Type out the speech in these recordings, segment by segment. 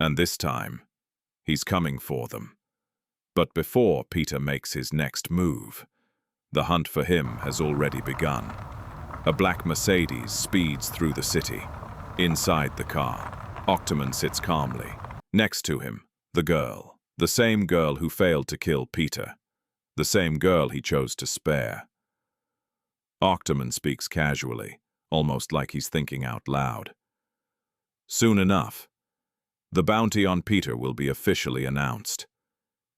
And this time, he's coming for them. But before Peter makes his next move, the hunt for him has already begun. A black Mercedes speeds through the city. Inside the car, Octomon sits calmly. Next to him, the girl. The same girl who failed to kill Peter. The same girl he chose to spare. Octomon speaks casually, almost like he's thinking out loud. Soon enough, the bounty on Peter will be officially announced.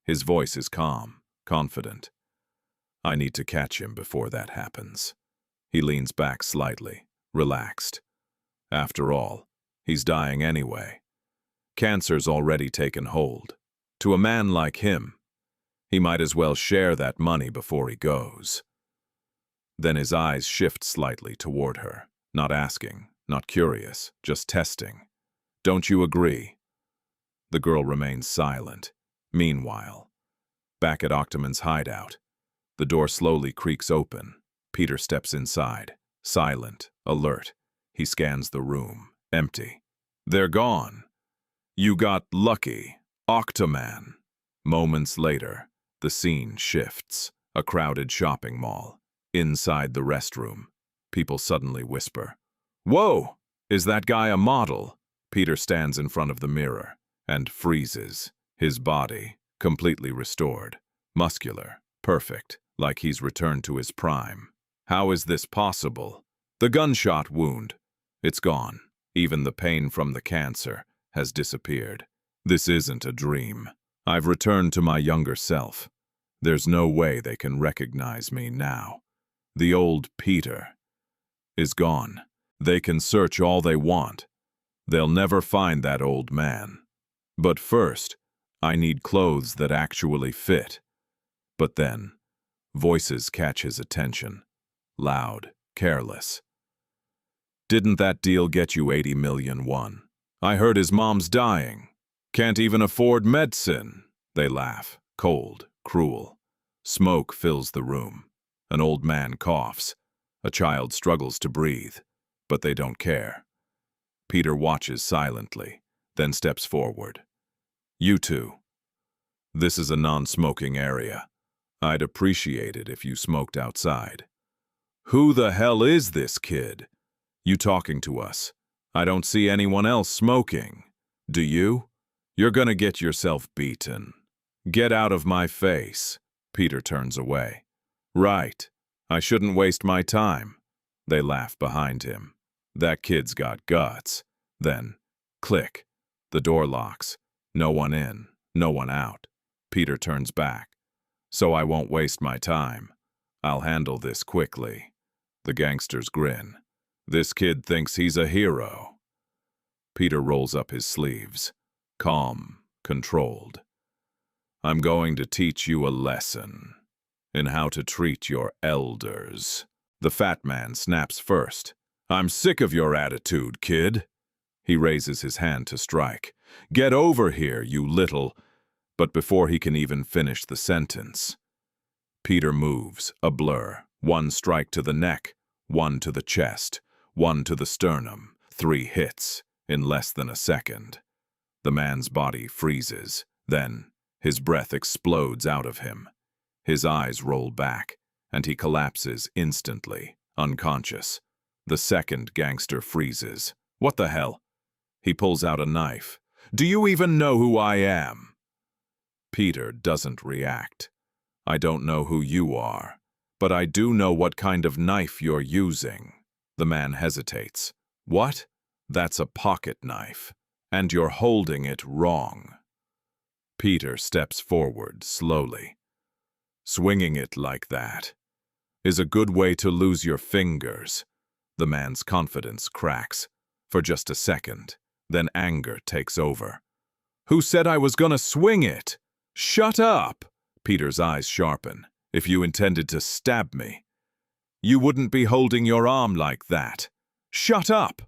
His voice is calm, confident. I need to catch him before that happens. He leans back slightly, relaxed. After all, he's dying anyway. Cancer's already taken hold. To a man like him, he might as well share that money before he goes. Then his eyes shift slightly toward her, not asking, not curious, just testing. Don't you agree? The girl remains silent. Meanwhile, back at Octomon's hideout, the door slowly creaks open. Peter steps inside, silent, alert. He scans the room, empty. They're gone. You got lucky, Octomon. Moments later, the scene shifts. A crowded shopping mall. Inside the restroom, people suddenly whisper, "Whoa! Is that guy a model?" Peter stands in front of the mirror and freezes, his body completely restored, muscular, perfect, like he's returned to his prime. How is this possible? The gunshot wound, it's gone. Even the pain from the cancer has disappeared. This isn't a dream. I've returned to my younger self. There's no way they can recognize me now. The old Peter is gone. They can search all they want. They'll never find that old man. But first, I need clothes that actually fit. But then, voices catch his attention. Loud, careless. Didn't that deal get you 80 million won? I heard his mom's dying. Can't even afford medicine. They laugh, cold, cruel. Smoke fills the room. An old man coughs. A child struggles to breathe, but they don't care. Peter watches silently, then steps forward. You two. This is a non-smoking area. I'd appreciate it if you smoked outside. Who the hell is this kid? You talking to us? I don't see anyone else smoking. Do you? You're gonna get yourself beaten. Get out of my face. Peter turns away. Right. I shouldn't waste my time. They laugh behind him. That kid's got guts. Then, click. The door locks. No one in, no one out. Peter turns back. So I won't waste my time. I'll handle this quickly. The gangsters grin. This kid thinks he's a hero. Peter rolls up his sleeves. Calm, controlled. I'm going to teach you a lesson in how to treat your elders. The fat man snaps first. I'm sick of your attitude, kid. He raises his hand to strike. Get over here, you little... But before he can even finish the sentence, Peter moves, a blur. One strike to the neck, one to the chest, one to the sternum. 3 hits in less than a second. The man's body freezes. Then, his breath explodes out of him. His eyes roll back, and he collapses instantly, unconscious. The second gangster freezes. What the hell? He pulls out a knife. Do you even know who I am? Peter doesn't react. I don't know who you are, but I do know what kind of knife you're using. The man hesitates. What? That's a pocket knife, and you're holding it wrong. Peter steps forward slowly. Swinging it like that is a good way to lose your fingers. The man's confidence cracks for just a second, then anger takes over. Who said I was gonna swing it? Shut up! Peter's eyes sharpen. If you intended to stab me, you wouldn't be holding your arm like that. Shut up!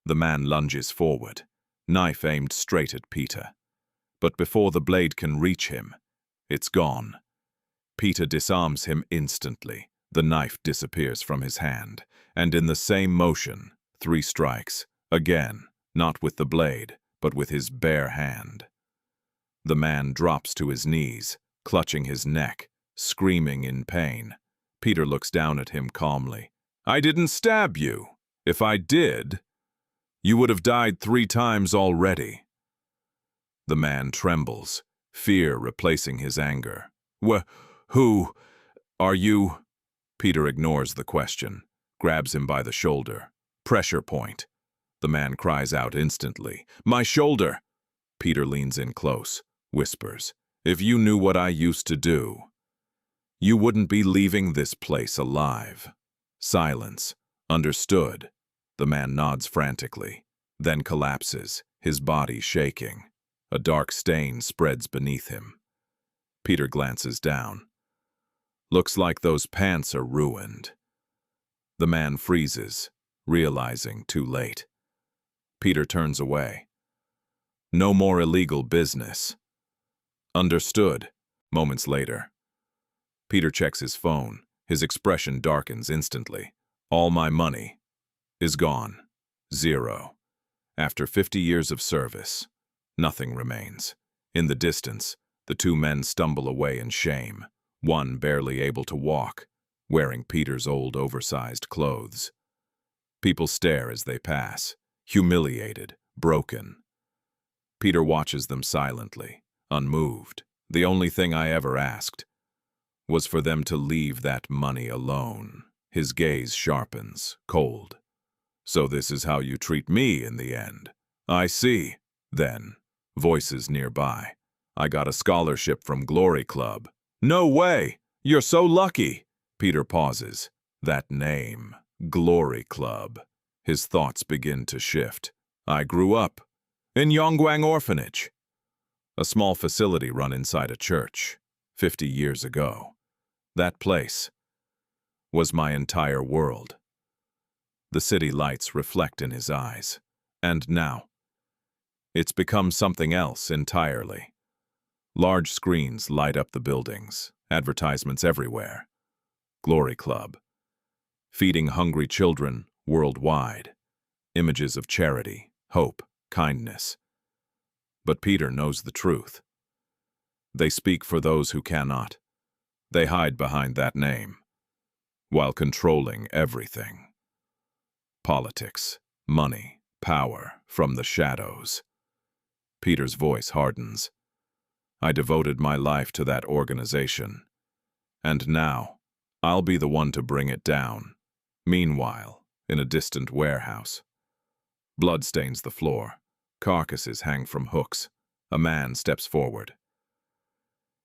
The man lunges forward, knife aimed straight at Peter. But before the blade can reach him, it's gone. Peter disarms him instantly. The knife disappears from his hand, and in the same motion, 3 strikes, again, not with the blade, but with his bare hand. The man drops to his knees, clutching his neck, screaming in pain. Peter looks down at him calmly. "I didn't stab you. If I did, you would have died 3 times already." The man trembles, fear replacing his anger. Who are you?" Peter ignores the question, grabs him by the shoulder. "Pressure point." The man cries out instantly. "My shoulder!" Peter leans in close, whispers, "If you knew what I used to do, you wouldn't be leaving this place alive." Silence. "Understood." The man nods frantically, then collapses, his body shaking. A dark stain spreads beneath him. Peter glances down. "Looks like those pants are ruined." The man freezes, realizing too late. Peter turns away. "No more illegal business." "Understood." Moments later. Peter checks his phone. His expression darkens instantly. "All my money is gone. 0. After 50 years of service, nothing remains." In the distance, the 2 men stumble away in shame, one barely able to walk, wearing Peter's old oversized clothes. People stare as they pass, humiliated, broken. Peter watches them silently, unmoved. "The only thing I ever asked was for them to leave that money alone." His gaze sharpens, cold. "So this is how you treat me in the end." "I see." Then, voices nearby. "I got a scholarship from Glory Club." "No way! You're so lucky!" Peter pauses. That name, Glory Club. His thoughts begin to shift. "I grew up in Yongguang Orphanage." A small facility run inside a church, 50 years ago. That place was my entire world. The city lights reflect in his eyes. And now, it's become something else entirely. Large screens light up the buildings, advertisements everywhere. Glory Club. Feeding hungry children worldwide. Images of charity, hope, kindness. But Peter knows the truth. They speak for those who cannot. They hide behind that name, while controlling everything. Politics, money, power from the shadows. Peter's voice hardens. "I devoted my life to that organization, and now I'll be the one to bring it down." Meanwhile, in a distant warehouse, blood stains the floor. Carcasses hang from hooks. A man steps forward.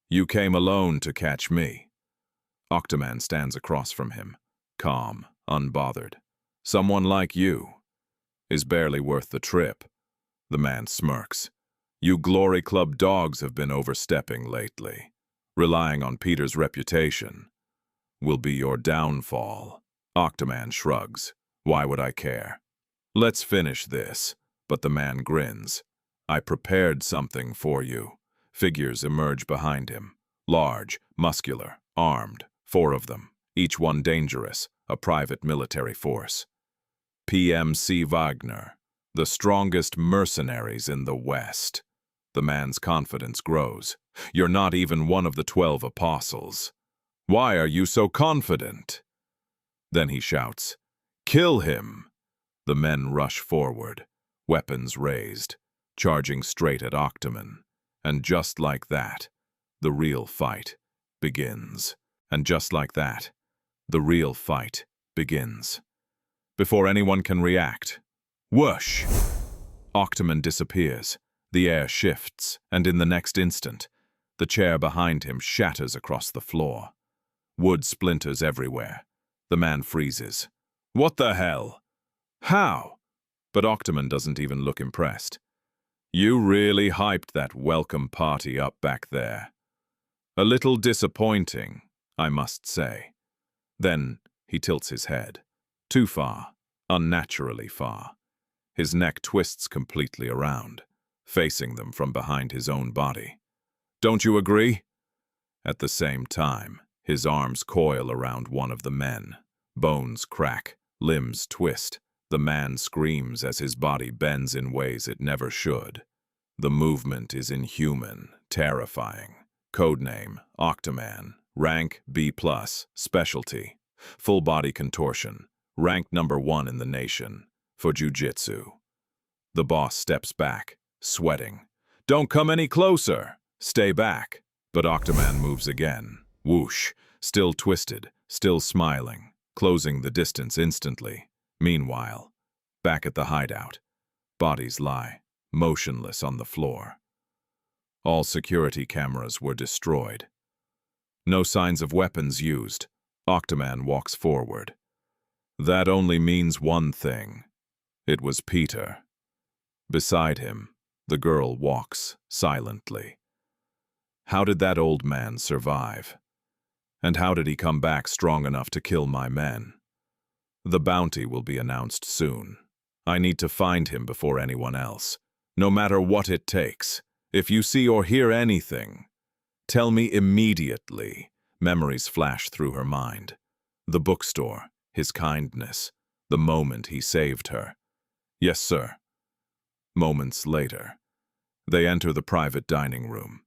"You came alone to catch me." Octoman stands across from him, calm, unbothered. "Someone like you is barely worth the trip." The man smirks. "You Glory Club dogs have been overstepping lately. Relying on Peter's reputation will be your downfall." Octoman shrugs. "Why would I care? Let's finish this." But the man grins. "I prepared something for you." Figures emerge behind him. Large, muscular, armed, 4 of them, each one dangerous, a private military force. PMC Wagner, the strongest mercenaries in the West. The man's confidence grows. "You're not even one of the 12 apostles. Why are you so confident?" Then he shouts, "Kill him!" The men rush forward, weapons raised, charging straight at Octoman. And just like that, the real fight begins. And just like that, the real fight begins. Before anyone can react, whoosh! Octoman disappears. The air shifts, and in the next instant, the chair behind him shatters across the floor. Wood splinters everywhere. The man freezes. "What the hell? How?" But Octoman doesn't even look impressed. "You really hyped that welcome party up back there. A little disappointing, I must say." Then he tilts his head. Too far, unnaturally far. His neck twists completely around, facing them from behind his own body. "Don't you agree?" At the same time, his arms coil around one of the men. Bones crack, limbs twist. The man screams as his body bends in ways it never should. The movement is inhuman, terrifying. Codename, Octoman. Rank, B+, specialty. Full body contortion. Ranked #1 in the nation. For jujitsu. The boss steps back, sweating. Don't come any closer! Stay back. But Octoman moves again. Whoosh. Still twisted, still smiling, closing the distance instantly. Meanwhile, back at the hideout, bodies lie, motionless on the floor. All security cameras were destroyed. No signs of weapons used. Octoman walks forward. That only means one thing. It was Peter. Beside him, the girl walks silently. How did that old man survive? And how did he come back strong enough to kill my men? The bounty will be announced soon. I need to find him before anyone else, no matter what it takes. If you see or hear anything, tell me immediately. Memories flash through her mind. The bookstore, his kindness, the moment he saved her. Yes, sir. Moments later, they enter the private dining room.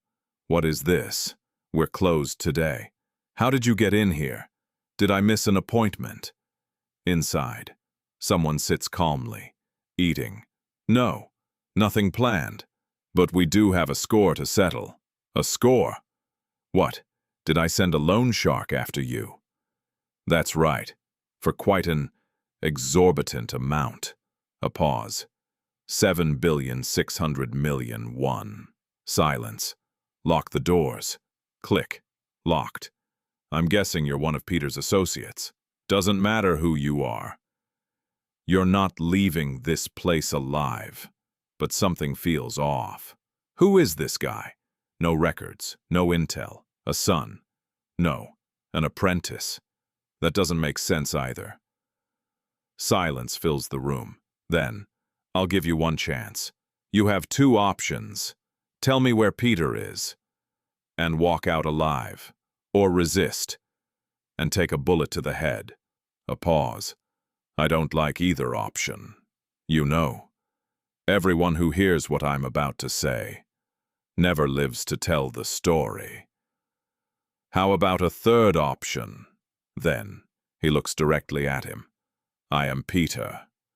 What is this? We're closed today. How did you get in here? Did I miss an appointment? Inside, someone sits calmly, eating. No, nothing planned. But we do have a score to settle. A score? What? Did I send a loan shark after you? That's right, for quite an exorbitant amount. A pause. 7,600,000,000 Silence. Lock the doors. Click. Locked. I'm guessing you're one of Peter's associates. Doesn't matter who you are. You're not leaving this place alive. But something feels off. Who is this guy? No records, no intel. A son. No, an apprentice. That doesn't make sense either. Silence fills the room. Then, I'll give you one chance. You have two options. Tell me where Peter is, and walk out alive, or resist, and take a bullet to the head. A pause. I don't like either option. You know, everyone who hears what I'm about to say never lives to tell the story. How about a third option? Then, he looks directly at him. I am Peter.